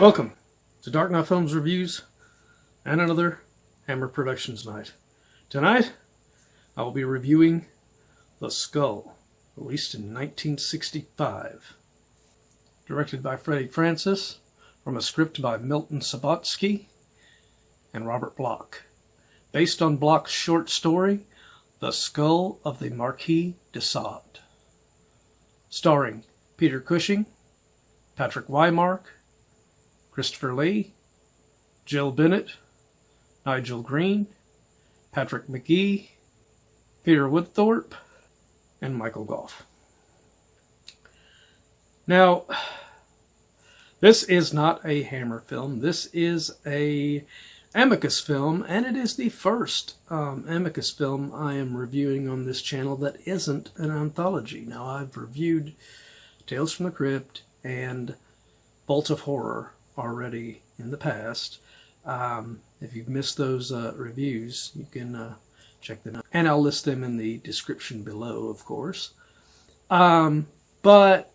Welcome to Dark Knight Films Reviews and another Hammer Productions night. Tonight, I will be reviewing The Skull, released in 1965. Directed by Freddie Francis, from a script by Milton Subotsky and Robert Bloch. Based on Bloch's short story, The Skull of the Marquis de Sade. Starring Peter Cushing, Patrick Wymark, Christopher Lee, Jill Bennett, Nigel Green, Patrick Magee, Peter Woodthorpe, and Michael Gough. Now, this is not a Hammer film. This is a Amicus film, and it is the first Amicus film I am reviewing on this channel that isn't an anthology. Now, I've reviewed Tales from the Crypt and Vault of Horror already in the past. If you've missed those reviews, you can check them out. And I'll list them in the description below, of course. But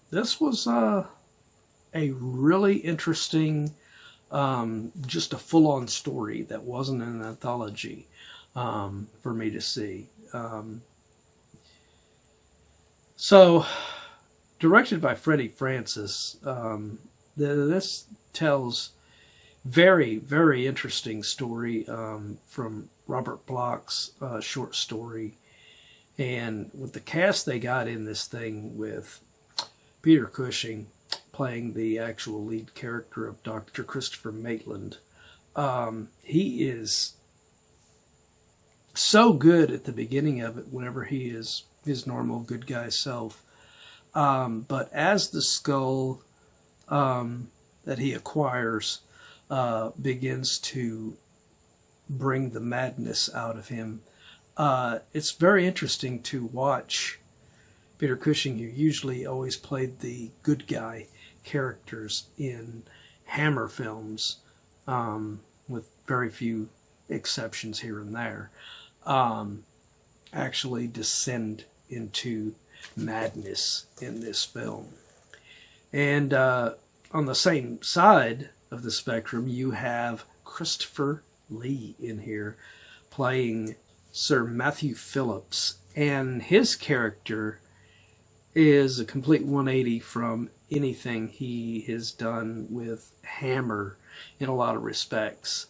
this was a really interesting, just a full-on story that wasn't an anthology for me to see. So, directed by Freddie Francis, this tells very, very interesting story from Robert Bloch's short story. And with the cast they got in this thing, with Peter Cushing playing the actual lead character of Dr. Christopher Maitland, he is so good at the beginning of it whenever he is his normal good guy self. But as the skull that he acquires begins to bring the madness out of him, it's very interesting to watch Peter Cushing, who usually always played the good guy characters in Hammer films, with very few exceptions here and there, actually descend into madness in this film. And on the same side of the spectrum, you have Christopher Lee in here playing Sir Matthew Phillips, and his character is a complete 180 from anything he has done with Hammer in a lot of respects.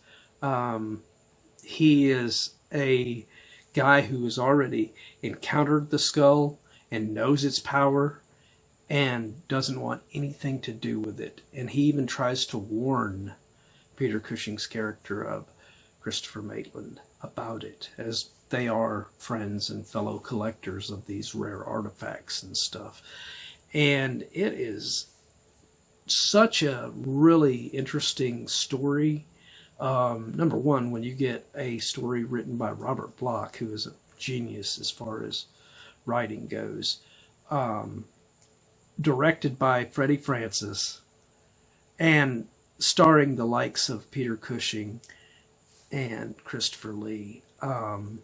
He is a guy who has already encountered the skull and knows its power and doesn't want anything to do with it. And he even tries to warn Peter Cushing's character of Christopher Maitland about it, as they are friends and fellow collectors of these rare artifacts and stuff. And it is such a really interesting story. Number one, when you get a story written by Robert Bloch, who is a genius as far as writing goes, directed by Freddie Francis, and starring the likes of Peter Cushing and Christopher Lee. And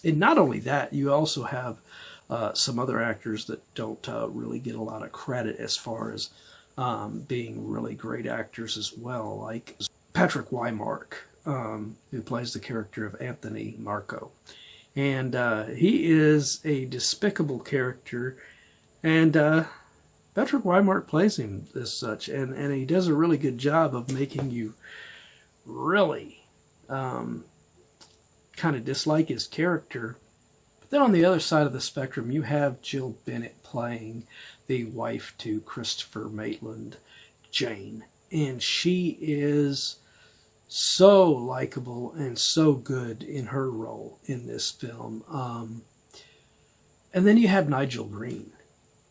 not only that, you also have some other actors that don't really get a lot of credit as far as being really great actors as well, like Patrick Wymark, who plays the character of Anthony Marco. And he is a despicable character, and Patrick Wymark plays him as such, and he does a really good job of making you really kind of dislike his character. But then on the other side of the spectrum, you have Jill Bennett playing the wife to Christopher Maitland, Jane, and she is so likable and so good in her role in this film. And then you have Nigel Green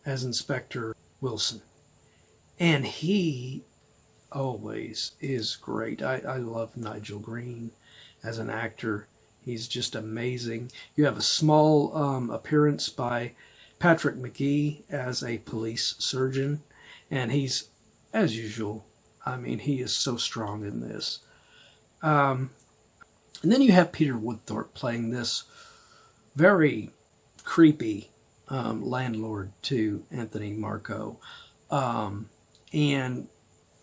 as Inspector Wilson, and he always is great. I love Nigel Green as an actor. He's just amazing. You have a small appearance by Patrick Magee as a police surgeon, and he's, as usual, I mean, he is so strong in this. And then you have Peter Woodthorpe playing this very creepy landlord to Anthony Marco. And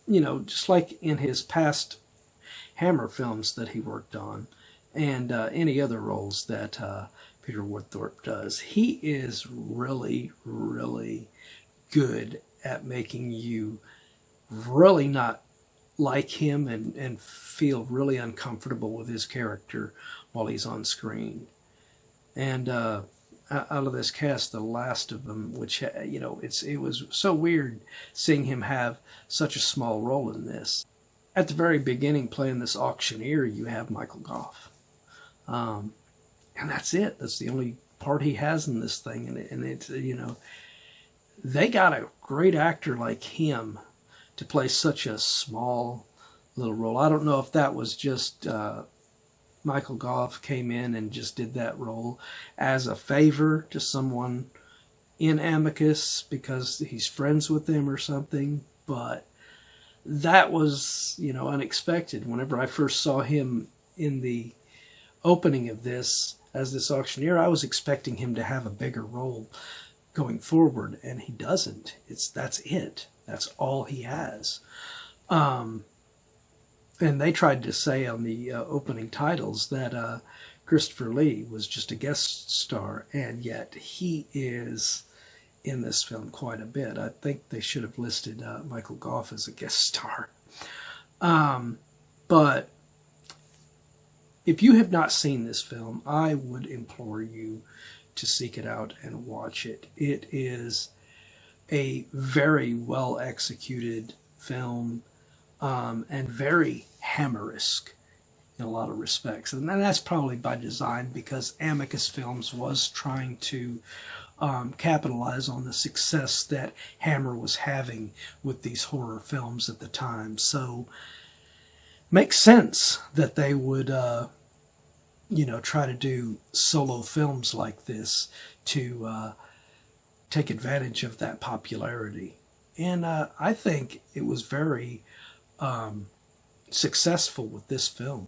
just like in his past Hammer films that he worked on, and any other roles that Peter Woodthorpe does, he is really, really good at making you really not like him and feel really uncomfortable with his character while he's on screen. And out of this cast, the last of them, which it was so weird seeing him have such a small role in this. At the very beginning, playing this auctioneer, you have Michael Gough, and that's it. That's the only part he has in this thing, and it's they got a great actor like him to play such a small little role. I don't know if that was just Michael Gough came in and just did that role as a favor to someone in Amicus because he's friends with them or something, but that was, unexpected. Whenever I first saw him in the opening of this as this auctioneer, I was expecting him to have a bigger role going forward, and he doesn't. That's it. That's all he has. And they tried to say on the opening titles that Christopher Lee was just a guest star, and yet he is in this film quite a bit. I think they should have listed Michael Gough as a guest star. But if you have not seen this film, I would implore you to seek it out and watch it. It is a very well executed film, and very Hammer-esque in a lot of respects. And that's probably by design, because Amicus Films was trying to capitalize on the success that Hammer was having with these horror films at the time. So makes sense that they would try to do solo films like this to take advantage of that popularity. And I think it was very successful with this film.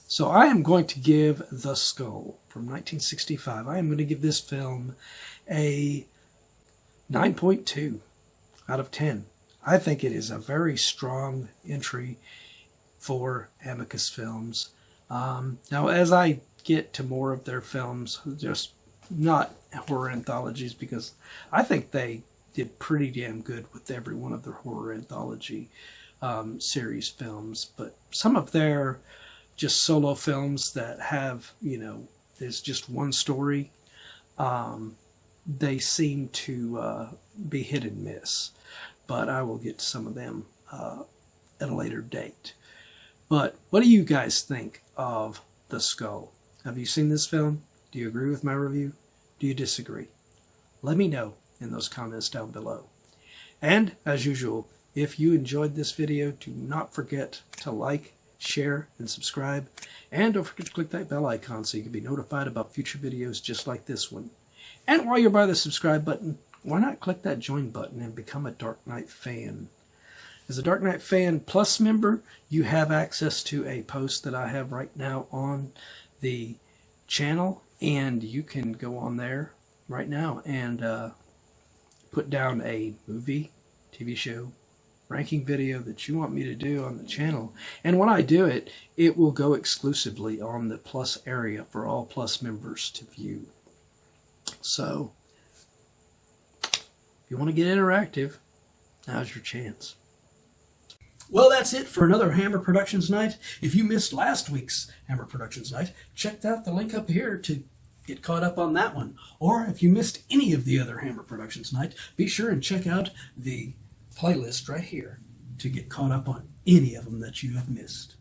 So I am going to give The Skull from 1965. I am going to give this film a 9.2 out of 10. I think it is a very strong entry for Amicus Films. Now, as I get to more of their films, just not horror anthologies, because I think they did pretty damn good with every one of their horror anthology series films, but some of their just solo films that have, there's just one story, they seem to be hit and miss. But I will get to some of them at a later date. But what do you guys think of The Skull? Have you seen this film? Do you agree with my review? Do you disagree? Let me know in those comments down below. And as usual, if you enjoyed this video, do not forget to like, share, and subscribe. And don't forget to click that bell icon so you can be notified about future videos just like this one. And while you're by the subscribe button, why not click that join button and become a Dark Knight fan? As a Dark Knight Fan Plus member, you have access to a post that I have right now on the channel, and you can go on there right now and put down a movie, TV show, ranking video that you want me to do on the channel. And when I do it, it will go exclusively on the Plus area for all Plus members to view. So, if you want to get interactive, now's your chance. Well, that's it for another Hammer Productions night. If you missed last week's Hammer Productions night, check out the link up here to get caught up on that one. Or if you missed any of the other Hammer Productions night, be sure and check out the playlist right here to get caught up on any of them that you have missed.